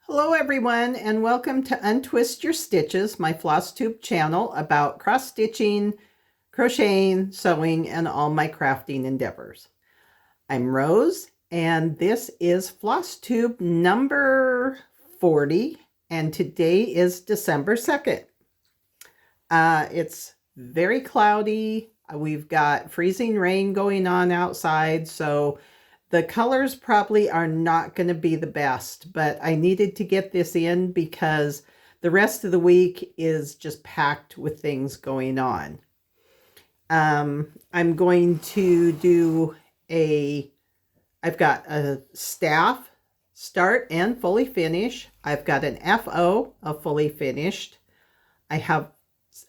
Hello everyone, and welcome to Untwist Your Stitches, my Flosstube channel about cross-stitching, crocheting, sewing, and all my crafting endeavors. I'm Rose, and this is Flosstube number 40, and today is December 2nd. It's very cloudy. We've got freezing rain going on outside, so the colors probably are not going to be the best, but I needed to get this in because the rest of the week is just packed with things going on. I'm going to do I've got a staff start and fully finish. I've got an FO, a fully finished. I have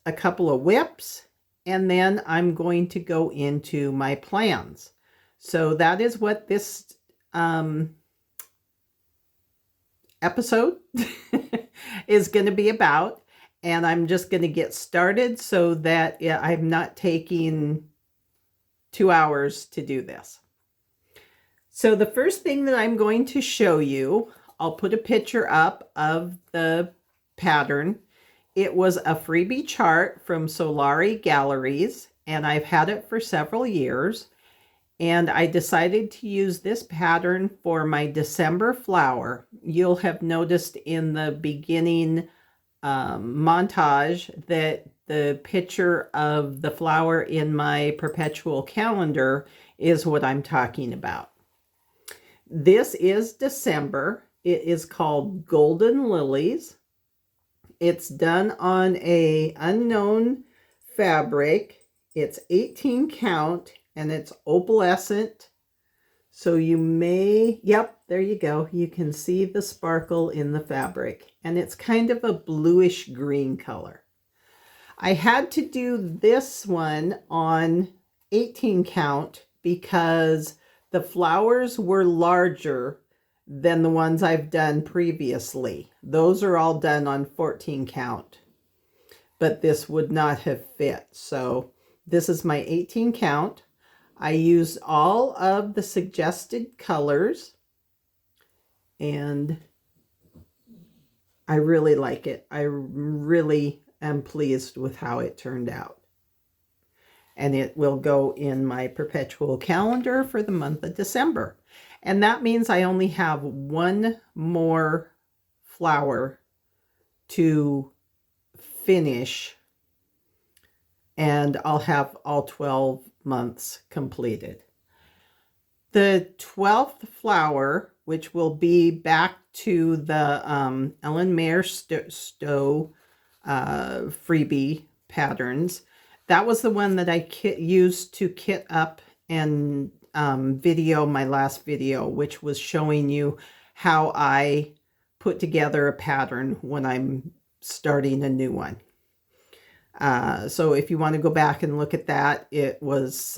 a couple of whips, and then I'm going to go into my plans. So that is what this episode is going to be about. And I'm just going to get started so that I'm not taking 2 hours to do this. So the first thing that I'm going to show you, I'll put a picture up of the pattern. It was a freebie chart from Solaria Galleries, and I've had it for several years. And I decided to use this pattern for my December flower. You'll have noticed in the beginning montage that the picture of the flower in my perpetual calendar is what I'm talking about. This is December. It is called Golden Lilies. It's done on an unknown fabric. It's 18 count. And it's opalescent, so you may, yep, there you go. You can see the sparkle in the fabric, and it's kind of a bluish green color. I had to do this one on 18 count because the flowers were larger than the ones I've done previously. Those are all done on 14 count, but this would not have fit. So this is my 18 count. I used all of the suggested colors, and I really like it. I really am pleased with how it turned out. And it will go in my perpetual calendar for the month of December. And that means I only have one more flower to finish, and I'll have all 12 months completed. The 12th flower, which will be back to the Ellen Mayer Stowe freebie patterns, that was the one that I used to kit up and video my last video, which was showing you how I put together a pattern when I'm starting a new one. So if you want to go back and look at that, it was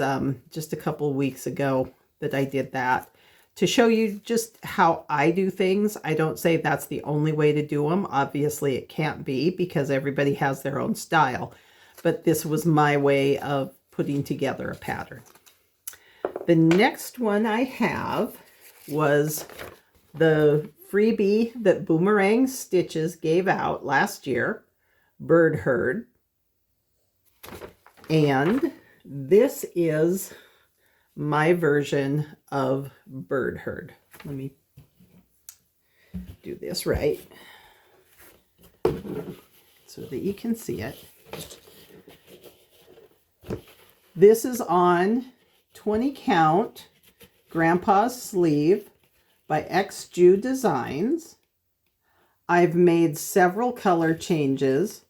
just a couple of weeks ago that I did that to show you just how I do things. I don't say that's the only way to do them. Obviously, it can't be because everybody has their own style. But this was my way of putting together a pattern. The next one I have was the freebie that Boomerang Stitches gave out last year, Bird Herd. And this is my version of Bird Herd. Let me do this right so that you can see it. This is on 20 count Grandpa's Sleeve by XJew Designs. I've made several color changes.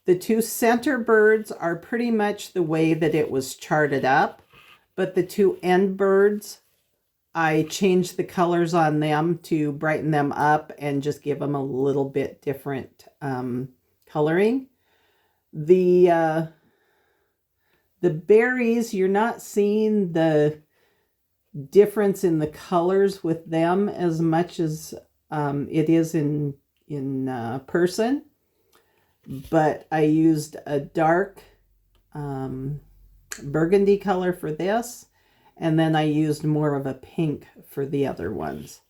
The two center birds are pretty much the way that it was charted up, but the two end birds, I changed the colors on them to brighten them up and just give them a little bit different coloring. The berries, you're not seeing the difference in the colors with them as much as it is in person. But I used a dark burgundy color for this, and then I used more of a pink for the other ones.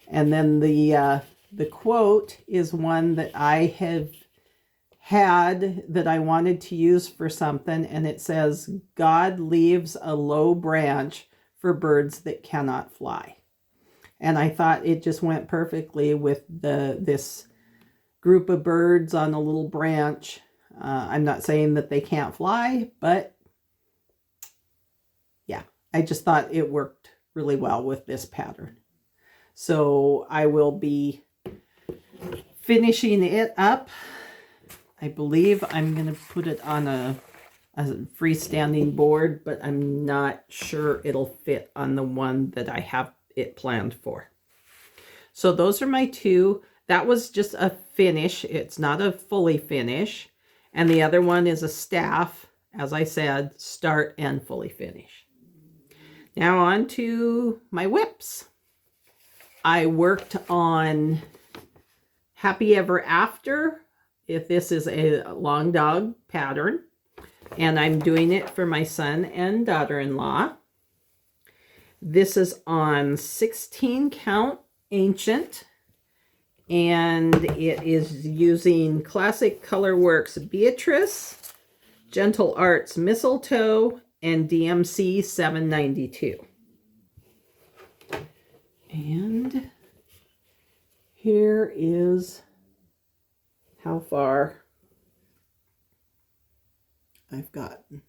And then the the quote is one that I have had that I wanted to use for something, and it says, "God leaves a low branch for birds that cannot fly." And I thought it just went perfectly with this group of birds on a little branch. I'm not saying that they can't fly, but yeah, I just thought it worked really well with this pattern. So I will be finishing it up. I believe I'm going to put it on a freestanding board, but I'm not sure it'll fit on the one that I have it planned for. So those are my two. That was just a finish. It's not a fully finish. And the other one is a staff, as I said, start and fully finish. Now on to my whips. I worked on Happy Ever After, if this is a long dog pattern, and I'm doing it for my son and daughter-in-law. This is on 16 count ancient, and it is using Classic Colorworks Beatrice, Gentle Arts Mistletoe, and DMC 792. And here is how far I've gotten.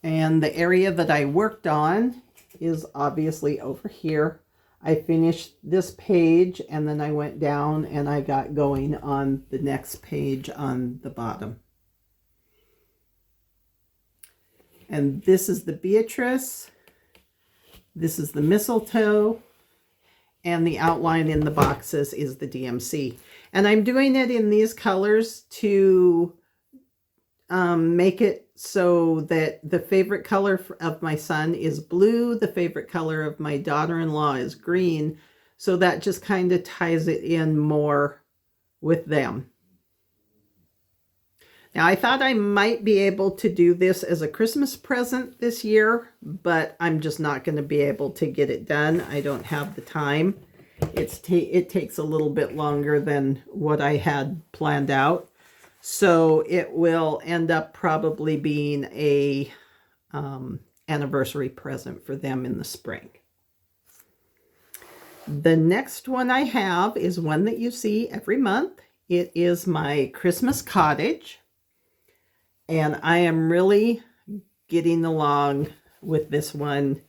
And the area that I worked on is obviously over here. I finished this page and then I went down and I got going on the next page on the bottom. And this is the Beatrice. This is the Mistletoe. And the outline in the boxes is the DMC. And I'm doing it in these colors to make it so that the favorite color of my son is blue. The favorite color of my daughter-in-law is green. So that just kind of ties it in more with them. Now, I thought I might be able to do this as a Christmas present this year, but I'm just not going to be able to get it done. I don't have the time. It takes a little bit longer than what I had planned out. So it will end up probably being a anniversary present for them in the spring. The next one I have is one that you see every month. It is my Christmas cottage. And I am really getting along with this one.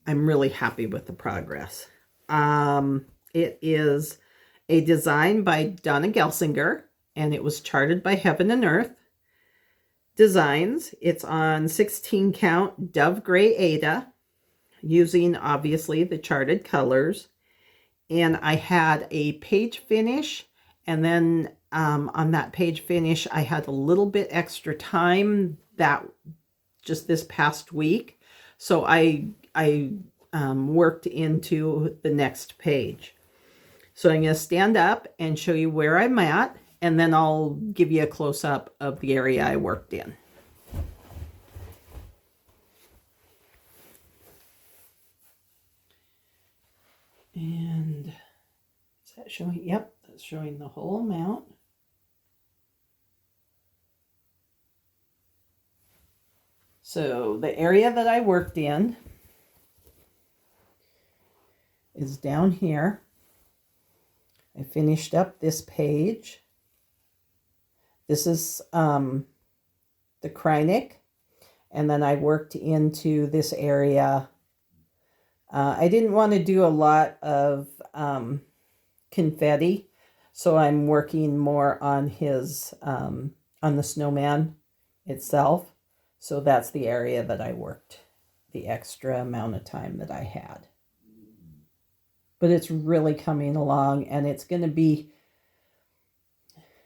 I'm really happy with the progress. It is a design by Donna Gelsinger, and it was charted by Heaven and Earth Designs. It's on 16 count Dove Gray Ada, using obviously the charted colors. And I had a page finish, and then on that page finish, I had a little bit extra time that just this past week. So I worked into the next page. So I'm going to stand up and show you where I'm at, and then I'll give you a close-up of the area I worked in. And is that showing? Yep, that's showing the whole amount. So the area that I worked in is down here. I finished up this page. This is the Krynic, and then I worked into this area. I didn't want to do a lot of confetti, so I'm working more on his on the snowman itself. So that's the area that I worked the extra amount of time that I had. But it's really coming along, and it's going to be,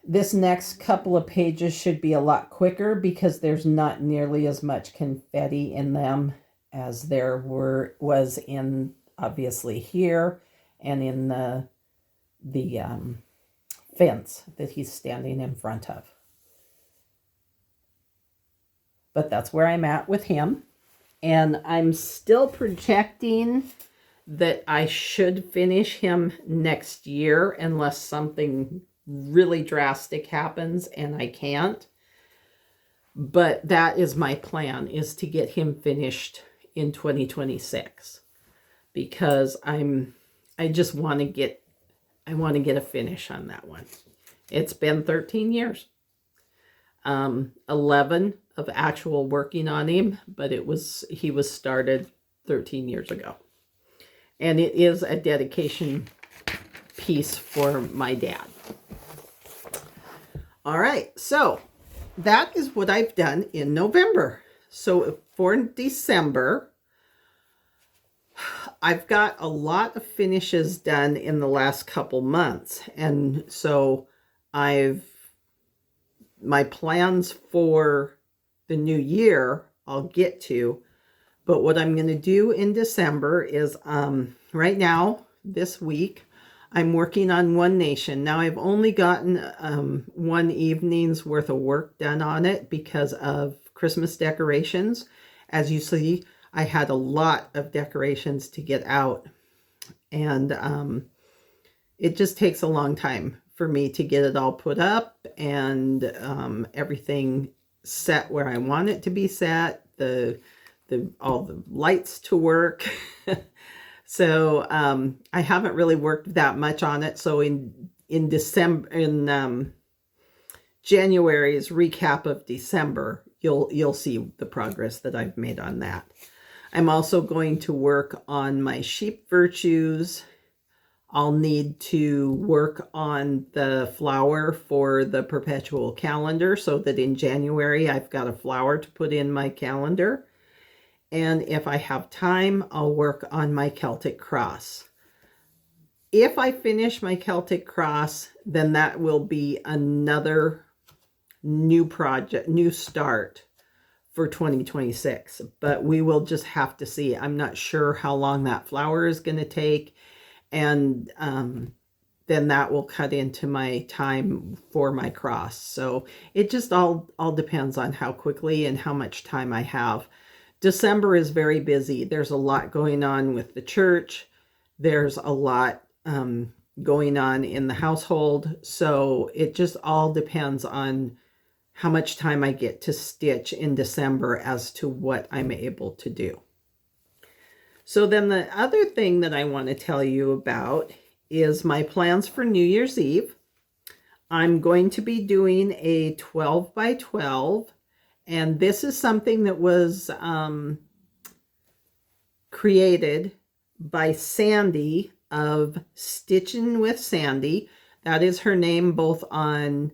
this next couple of pages should be a lot quicker because there's not nearly as much confetti in them as there was in, obviously, here and in the fence that he's standing in front of. But that's where I'm at with him. And I'm still projecting that I should finish him next year unless something really drastic happens and I can't. But that is my plan, is to get him finished in 2026, because I just want to get a finish on that one. It's been 13 years. 11 of actual working on him, but he was started 13 years ago. And it is a dedication piece for my dad. All right, so that is what I've done in November. So for December, I've got a lot of finishes done in the last couple months. And so my plans for the new year, I'll get to. But what I'm going to do in December is, right now, this week, I'm working on One Nation. Now, I've only gotten one evening's worth of work done on it because of Christmas decorations. As you see, I had a lot of decorations to get out. And it just takes a long time for me to get it all put up and everything set where I want it to be set. All the lights to work. So I haven't really worked that much on it. So in January's recap of December, you'll see the progress that I've made on that. I'm also going to work on my sheep virtues. I'll need to work on the flower for the perpetual calendar so that in January I've got a flower to put in my calendar. And if I have time, I'll work on my Celtic cross. If I finish my Celtic cross, then that will be another new project, new start for 2026. But we will just have to see. I'm not sure how long that flower is going to take. And then that will cut into my time for my cross. So it just all depends on how quickly and how much time I have. December is very busy. There's a lot going on with the church. There's a lot going on in the household. So it just all depends on how much time I get to stitch in December as to what I'm able to do. So then the other thing that I want to tell you about is my plans for New Year's Eve. I'm going to be doing a 12 by 12. And this is something that was created by Sandy of Stitching with Sandy. That is her name both on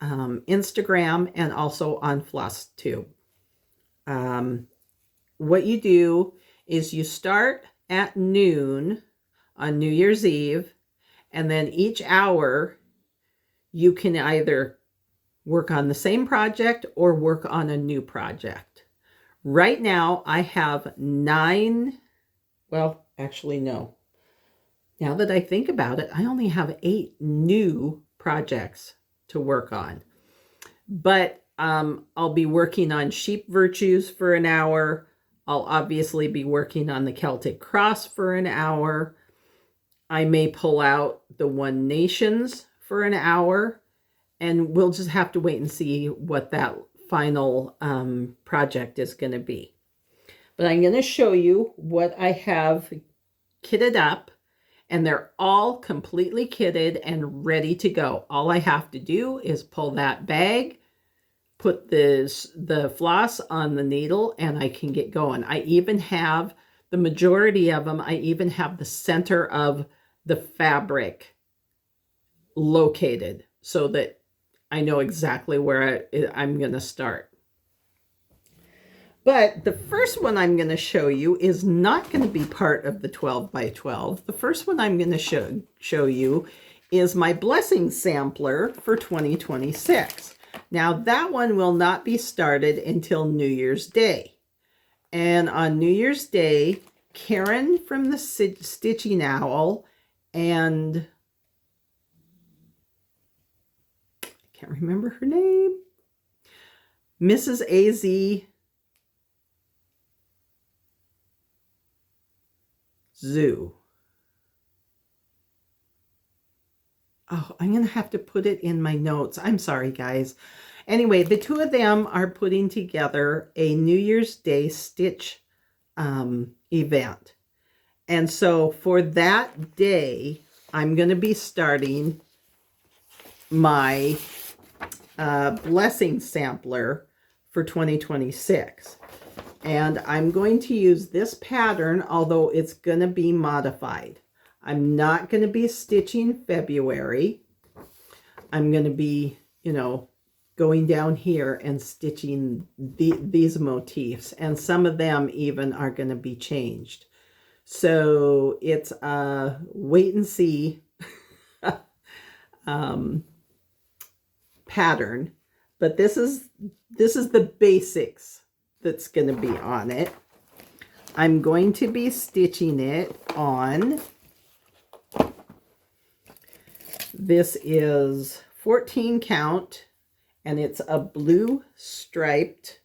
Instagram and also on Flosstube. What you do is you start at noon on New Year's Eve, and then each hour you can either work on the same project or work on a new project. Right now, I have 9, well, actually, no. Now that I think about it, I only have 8 new projects to work on. But I'll be working on sheep virtues for an hour. I'll obviously be working on the Celtic cross for an hour. I may pull out the One Nations for an hour. And we'll just have to wait and see what that final project is going to be. But I'm going to show you what I have kitted up. And they're all completely kitted and ready to go. All I have to do is pull that bag, put the floss on the needle, and I can get going. I even have the majority of them. I even have the center of the fabric located so that I know exactly where I'm going to start. But the first one I'm going to show you is not going to be part of the 12 by 12. The first one I'm going to show you is my blessing sampler for 2026. Now that one will not be started until New Year's Day. And on New Year's Day, Karen from the Stitching Owl and can't remember her name, Mrs. AZ Zoo. Oh, I'm going to have to put it in my notes. I'm sorry, guys. Anyway, the two of them are putting together a New Year's Day stitch event. And so for that day, I'm going to be starting my blessing sampler for 2026. And I'm going to use this pattern, although it's going to be modified. I'm not going to be stitching February. I'm going to be, you know, going down here and stitching these motifs. And some of them even are going to be changed. So it's a wait and see pattern. But this is the basics that's going to be on it. I'm going to be stitching it on, this is 14 count, and it's a blue striped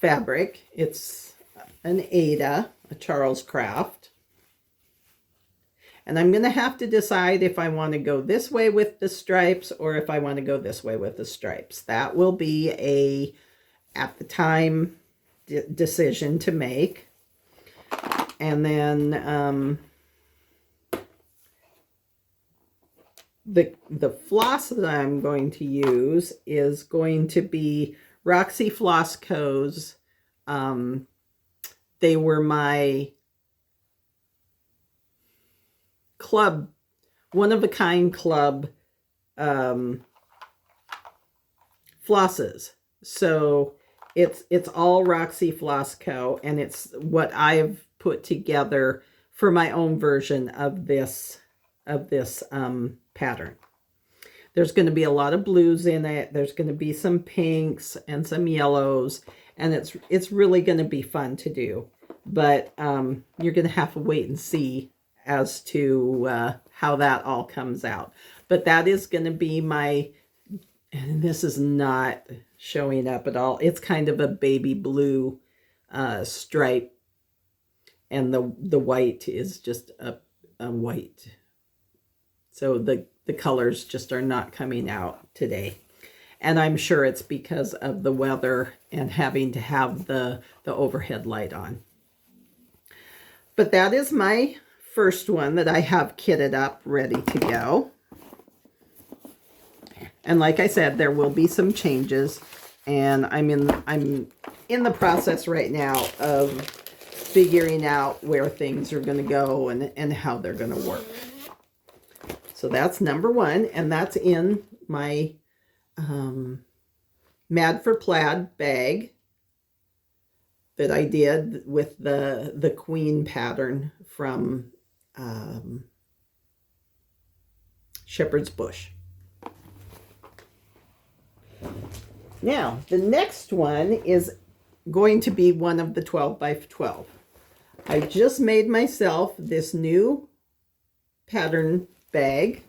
fabric. It's an Ada, a Charles Craft. And I'm going to have to decide if I want to go this way with the stripes or if I want to go this way with the stripes. That will be a, at the time, decision to make. And then the floss that I'm going to use is going to be Roxy Floss Co's. They were my club, one-of-a-kind club flosses. So it's all Roxy Floss Co. And it's what I've put together for my own version of this pattern. There's going to be a lot of blues in it. There's going to be some pinks and some yellows, and it's really going to be fun to do. But you're going to have to wait and see as to how that all comes out. But that is going to be my, and this is not showing up at all. It's kind of a baby blue stripe, and the white is just a white. So the colors just are not coming out today. And I'm sure it's because of the weather and having to have the overhead light on. But that is my first one that I have kitted up, ready to go. And like I said, there will be some changes, and I'm in the process right now of figuring out where things are going to go and how they're going to work. So that's number one, and that's in my Mad for Plaid bag that I did with the Queen pattern from Shepherd's Bush. Now, the next one is going to be one of the 12 by 12. I just made myself this new pattern bag,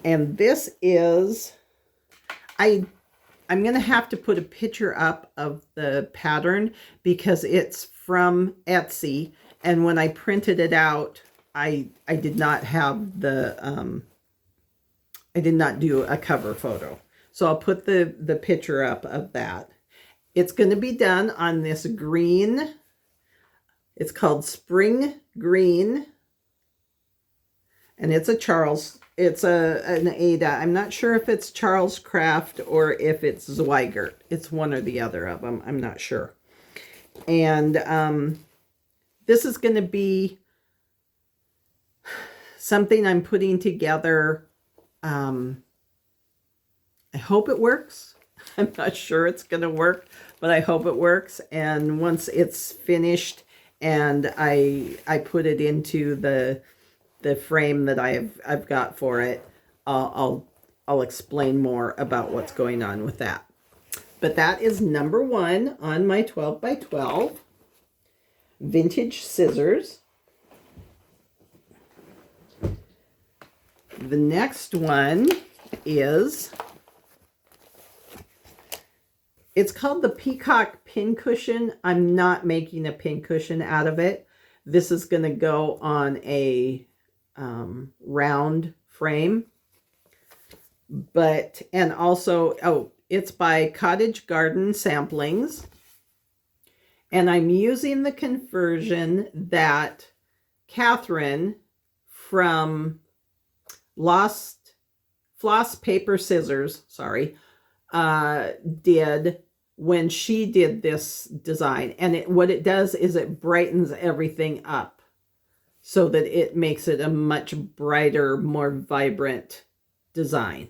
and this is, I'm going to have to put a picture up of the pattern because it's from Etsy, and when I printed it out, I did not have the, I did not do a cover photo. So I'll put the picture up of that. It's going to be done on this green, it's called Spring Green, and it's a Charles, it's an Ada. I'm not sure if it's Charles Craft or if it's Zweigart. It's one or the other of them. I'm not sure. And this is going to be something I'm putting together. I hope it works. I'm not sure it's going to work, but I hope it works. And once it's finished and I put it into the frame that I've got for it, I'll explain more about what's going on with that. But that is number one on my 12 by 12 vintage scissors. The next one is It's called the Peacock pincushion. I'm not making a pincushion out of it. This is going to go on a round frame. But, and also, oh, it's by Cottage Garden Samplings. And I'm using the conversion that Catherine from Floss Paper Scissors, sorry, did when she did this design. And what it does is it brightens everything up so that it makes it a much brighter, more vibrant design.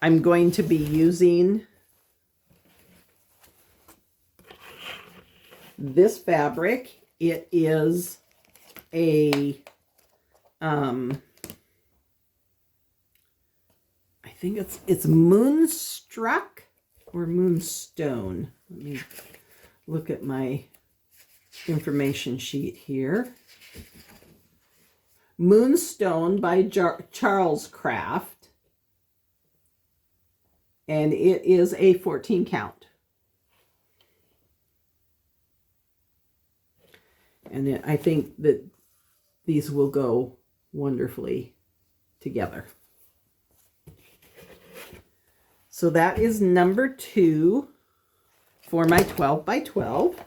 I'm going to be using this fabric. It is a, I think it's Moonstruck or Moonstone. Let me look at my information sheet here. Moonstone by Charles Craft. And it is a 14 count. And I think that these will go wonderfully together. So that is number 2 for my 12 by 12.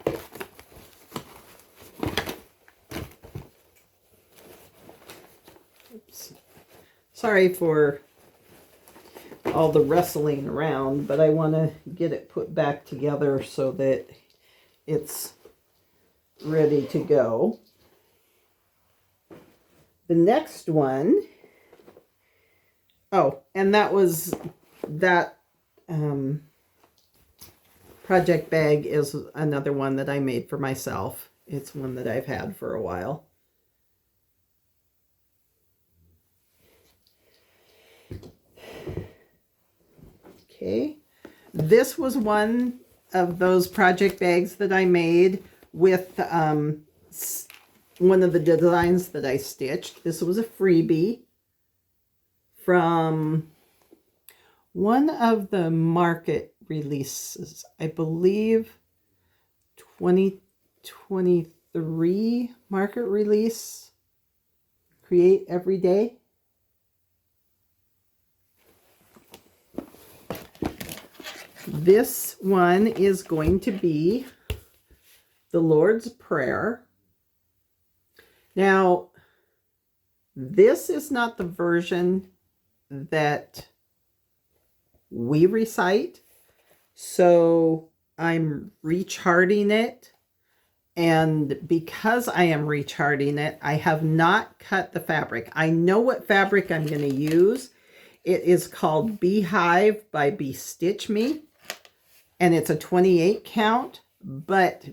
Oops. Sorry for all the wrestling around, but I want to get it put back together so that it's ready to go. The next one, oh, and that was that project bag is another one that I made for myself. It's one that I've had for a while. Okay, this was one of those project bags that I made with one of the designs that I stitched. This was a freebie from one of the market releases, I believe 2023 market release, Create Every Day. This one is going to be the Lord's Prayer. Now, this is not the version that we recite, so I'm recharting it. And because I am recharting it, I have not cut the fabric. I know what fabric I'm going to use. It is called Beehive by Stitch Me. And it's a 28 count, but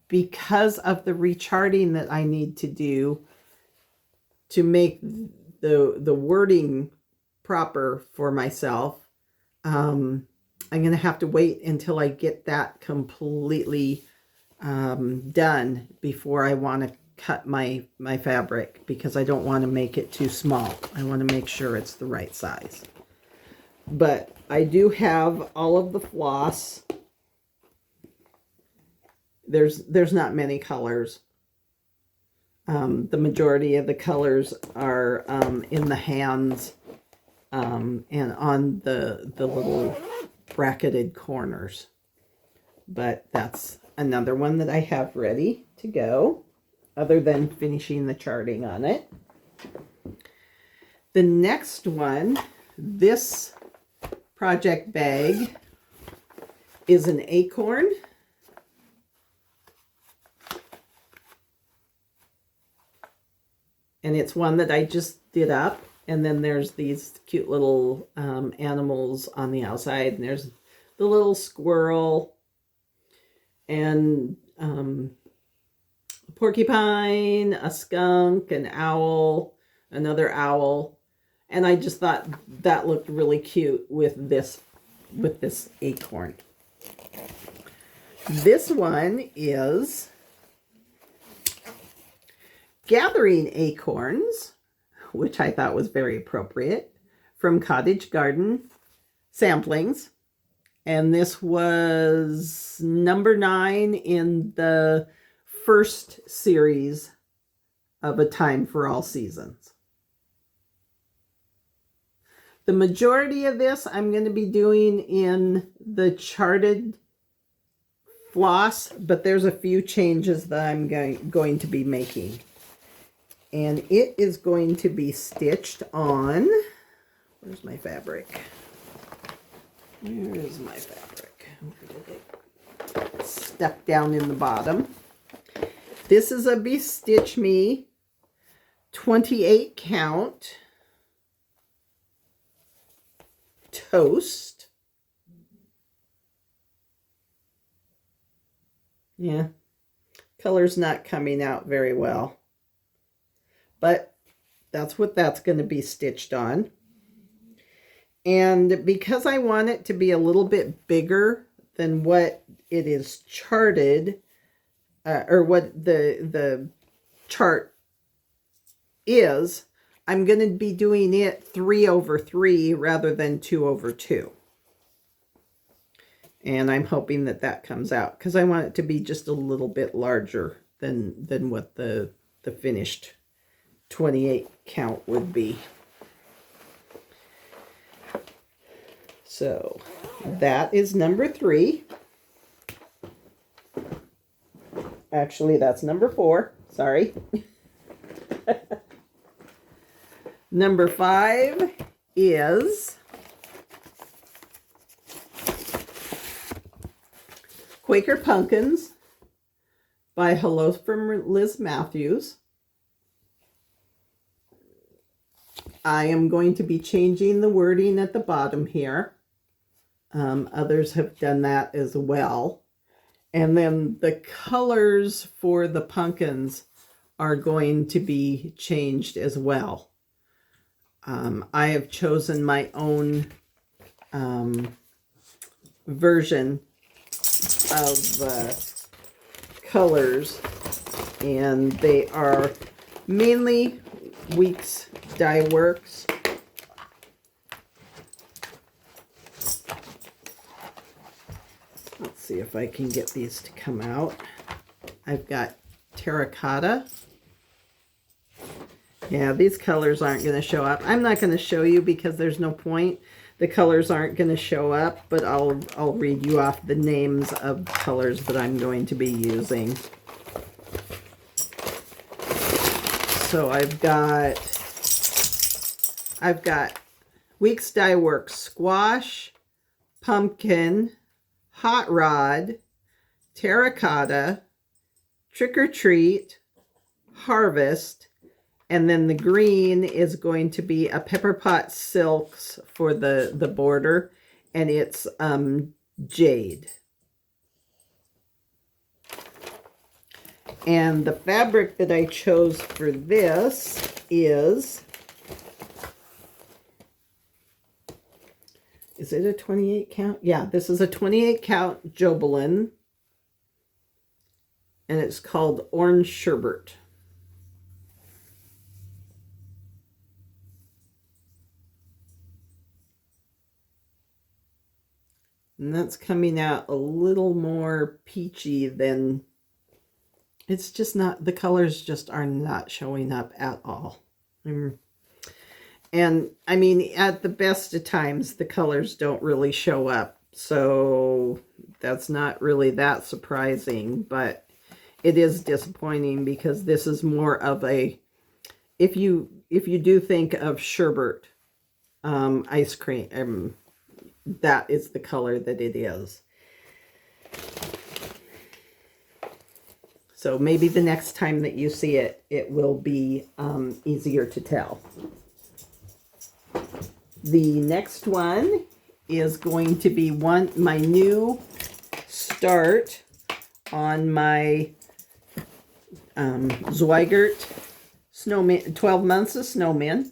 because of the recharting that I need to do to make the wording proper for myself, I'm going to have to wait until I get that completely done before I want to cut my fabric, because I don't want to make it too small. I want to make sure it's the right size. But I do have all of the floss. There's not many colors. The majority of the colors are in the hands and on the little bracketed corners. But that's another one that I have ready to go, other than finishing the charting on it. The next one, this project bag, is an acorn. And it's one that I just did up. And then there's these cute little animals on the outside. And there's the little squirrel and a porcupine, a skunk, an owl, another owl. And I just thought that looked really cute with this acorn. This one is Gathering Acorns, which I thought was very appropriate, from Cottage Garden Samplings. And this was number 9 in the first series of A Time for All Seasons. The majority of this I'm going to be doing in the charted floss, but there's a few changes that I'm going to be making. And it is going to be stitched on, where's my fabric? Where is my fabric? Where did it stuck down in the bottom? This is a Bestitch Me 28 count toast. Yeah, color's not coming out very well, but that's what that's going to be stitched on. And because I want it to be a little bit bigger than what it is charted, or what the chart is, I'm going to be doing it 3/3 rather than 2/2. And I'm hoping that that comes out, because I want it to be just a little bit larger than what the finished 28 count would be. So that is number 3. Actually, that's number 4. Sorry. Number 5 is Quaker Pumpkins by Hello from Liz Mathews. I am going to be changing the wording at the bottom here. Others have done that as well. And then the colors for the pumpkins are going to be changed as well. I have chosen my own version of colors, and they are mainly Weeks Dye Works. Let's see if I can get these to come out. I've got terracotta. Yeah, these colors aren't going to show up. I'm not going to show you because there's no point. The colors aren't going to show up, but I'll read you off the names of colors that I'm going to be using. So I've got Weeks Dye Works Squash, Pumpkin, Hot Rod, Terracotta, Trick or Treat, Harvest, and then the green is going to be a Pepper Pot Silks for the border, and it's Jade. And the fabric that I chose for this is it a 28 count? Yeah, this is a 28 count Jobelin, and it's called Orange Sherbet. And that's coming out a little more peachy than, it's just not, the colors just are not showing up at all. And I mean, at the best of times, the colors don't really show up. So that's not really that surprising, but it is disappointing because this is more of a, if you do think of sherbet ice cream, that is the color that it is. So maybe the next time that you see it, it will be easier to tell. The next one is going to be my new start on my Zweigart Snowman, 12 Months of Snowmen.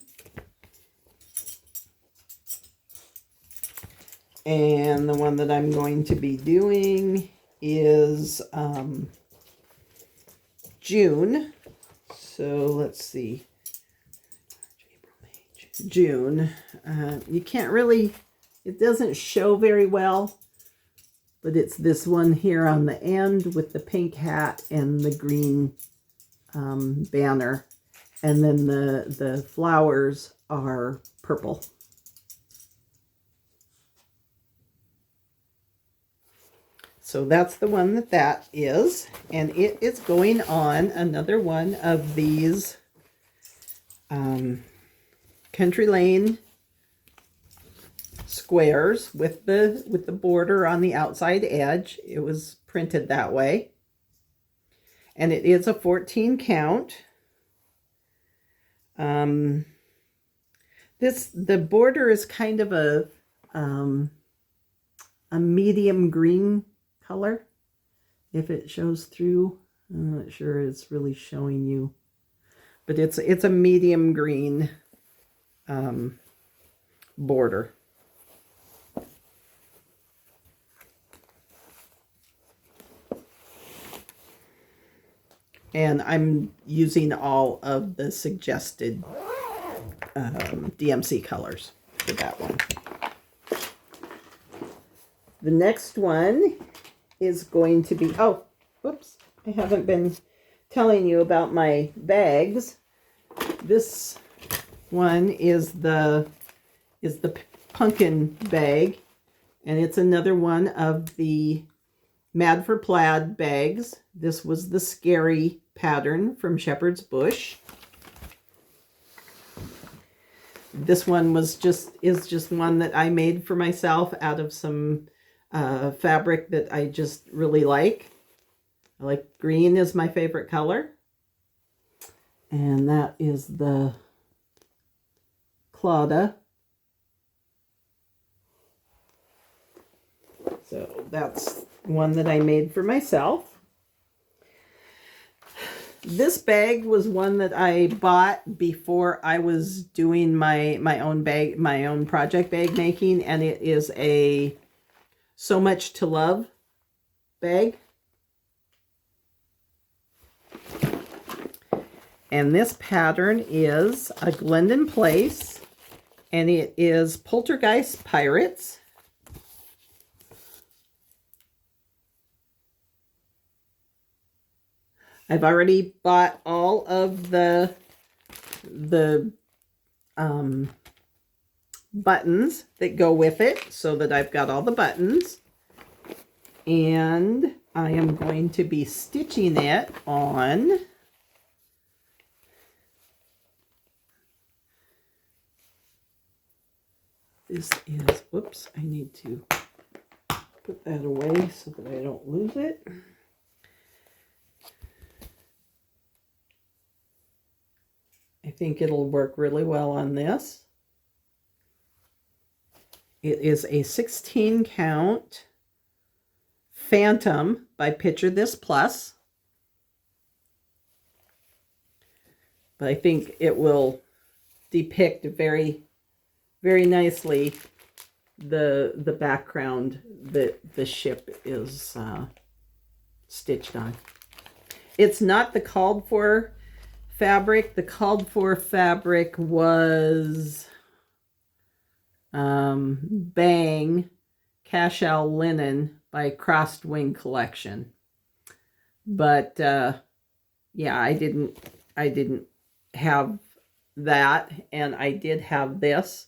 And the one that I'm going to be doing is June. So let's see. June. You can't really, it doesn't show very well, But it's this one here on the end with the pink hat and the green banner. And then the flowers are purple. So that's the one that is. And it is going on another one of these Country Lane squares with the border on the outside edge. It was printed that way. And it is a 14 count. The border is kind of a medium green color. If it shows through, I'm not sure it's really showing you, but it's a medium green border. And I'm using all of the suggested DMC colors for that one. The next one is going to be, oh, whoops, I haven't been telling you about my bags. This one is the pumpkin bag, and it's another one of the Mad for Plaid bags. This was the scary pattern from Shepherd's Bush. This one is just one that I made for myself out of some fabric that I just really like. I like green is my favorite color. And that is the Claudia. So that's one that I made for myself. This bag was one that I bought before I was doing my own project bag making, and it is a So Much to Love bag. And this pattern is a Glendon Place, and it is Poltergeist Pirates. I've already bought all of the buttons that go with it, so that I've got all the buttons. And I am going to be stitching it on this is, whoops, I need to put that away so that I don't lose it. I think it'll work really well on this. It is a 16 count Phantom by Picture This Plus. But I think it will depict very, very nicely the background that the ship is stitched on. It's not the called for fabric. The called for fabric was Bang Cashel Linen by Crossed Wing Collection. But yeah, I didn't have that, and I did have this,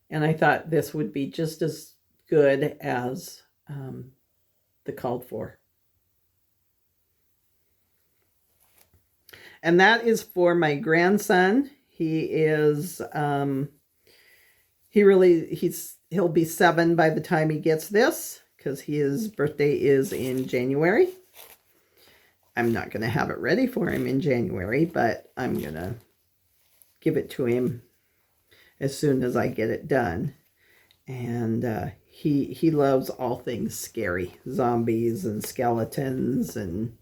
and I thought this would be just as good as the called for. And that is for my grandson. He is, he'll be 7 by the time he gets this, because his birthday is in January. I'm not going to have it ready for him in January, but I'm going to give it to him as soon as I get it done. And he loves all things scary. Zombies and skeletons and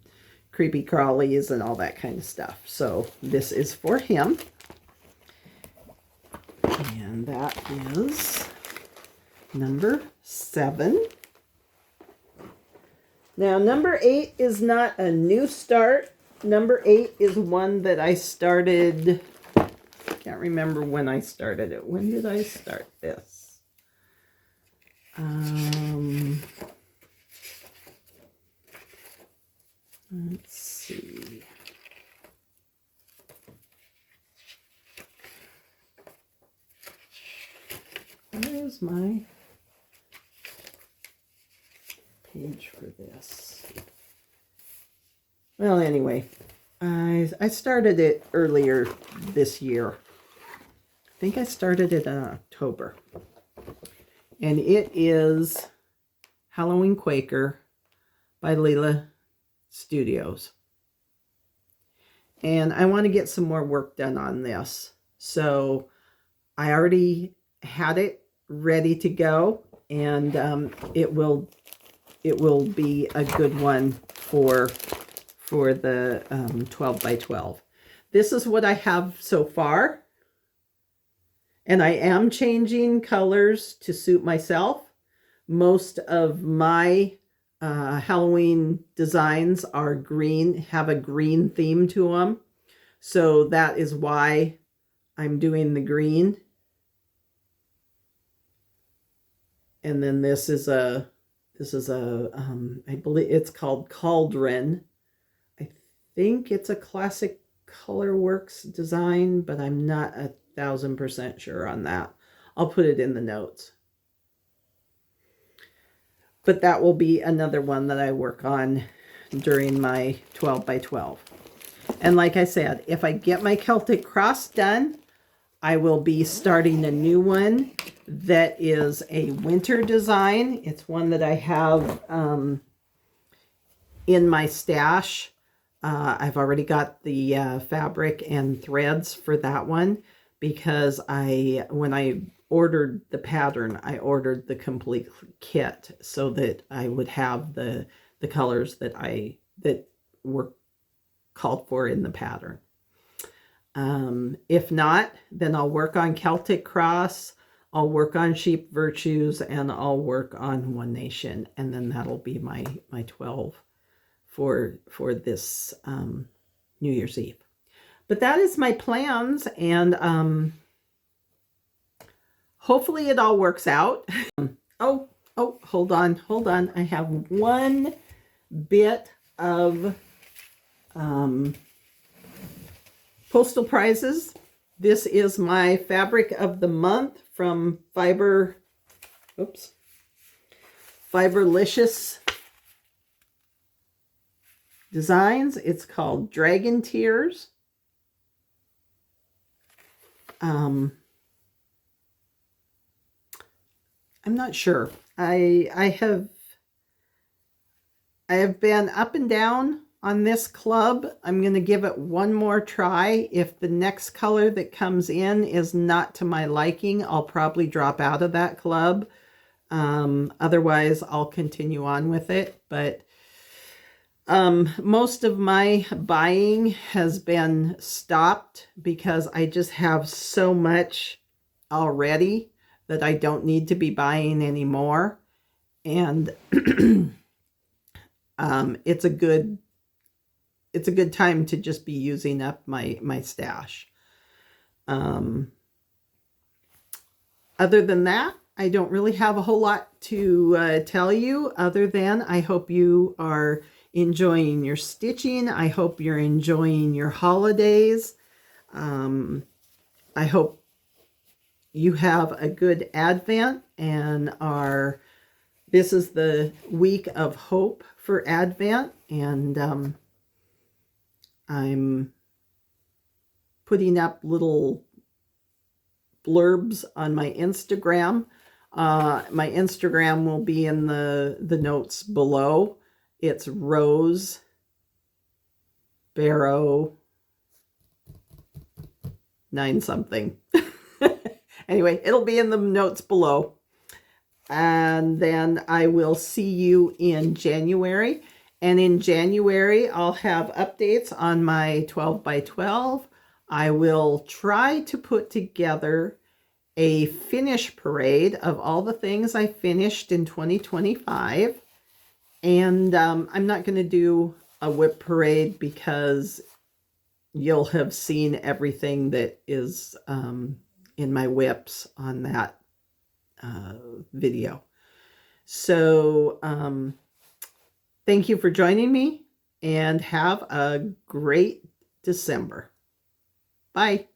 creepy crawlies and all that kind of stuff. So this is for him. And that is number 7. Now number 8 is not a new start. Number 8 is one that I started, can't remember when I started it. When did I start this? Let's see. Where's my page for this? Well, anyway, I started it earlier this year. I think I started it in October. And it is Halloween Quaker by Lila Studios. And I want to get some more work done on this. So I already had it ready to go, and it will be a good one for the 12 by 12. This is what I have so far. And I am changing colors to suit myself. Most of my Halloween designs are green, have a green theme to them. So that is why I'm doing the green. And then this is a I believe it's called Cauldron. I think it's a Classic Colorworks design, but I'm not 1,000% sure on that. I'll put it in the notes. But that will be another one that I work on during my 12 by 12. And like I said, if I get my Celtic Cross done, I will be starting a new one that is a winter design. It's one that I have in my stash. I've already got the fabric and threads for that one, because when I ordered the pattern, I ordered the complete kit so that I would have the colors that were called for in the pattern. If not, then I'll work on Celtic Cross, I'll work on Sheep Virtues, and I'll work on One Nation, and then that'll be my 12 for this New Year's Eve. But that is my plans, and hopefully it all works out. Oh, hold on. I have one bit of postal prizes. This is my fabric of the month from Fiberlicious Designs. It's called Dragon Tears. I'm not sure. I have been up and down on this club. I'm going to give it one more try. If the next color that comes in is not to my liking, I'll probably drop out of that club. Otherwise, I'll continue on with it. But most of my buying has been stopped because I just have so much already that I don't need to be buying anymore. And it's a good time to just be using up my stash. Other than that, I don't really have a whole lot to tell you, other than I hope you are enjoying your stitching. I hope you're enjoying your holidays. I hope you have a good Advent, and this is the week of hope for Advent, and I'm putting up little blurbs on my Instagram. My Instagram will be in the notes below. It's Rose Barrow 9 something. Anyway, it'll be in the notes below. And then I will see you in January. And in January, I'll have updates on my 12 by 12. I will try to put together a finish parade of all the things I finished in 2025. And I'm not going to do a whip parade because you'll have seen everything that is in my whips on that video. So thank you for joining me and have a great December. Bye.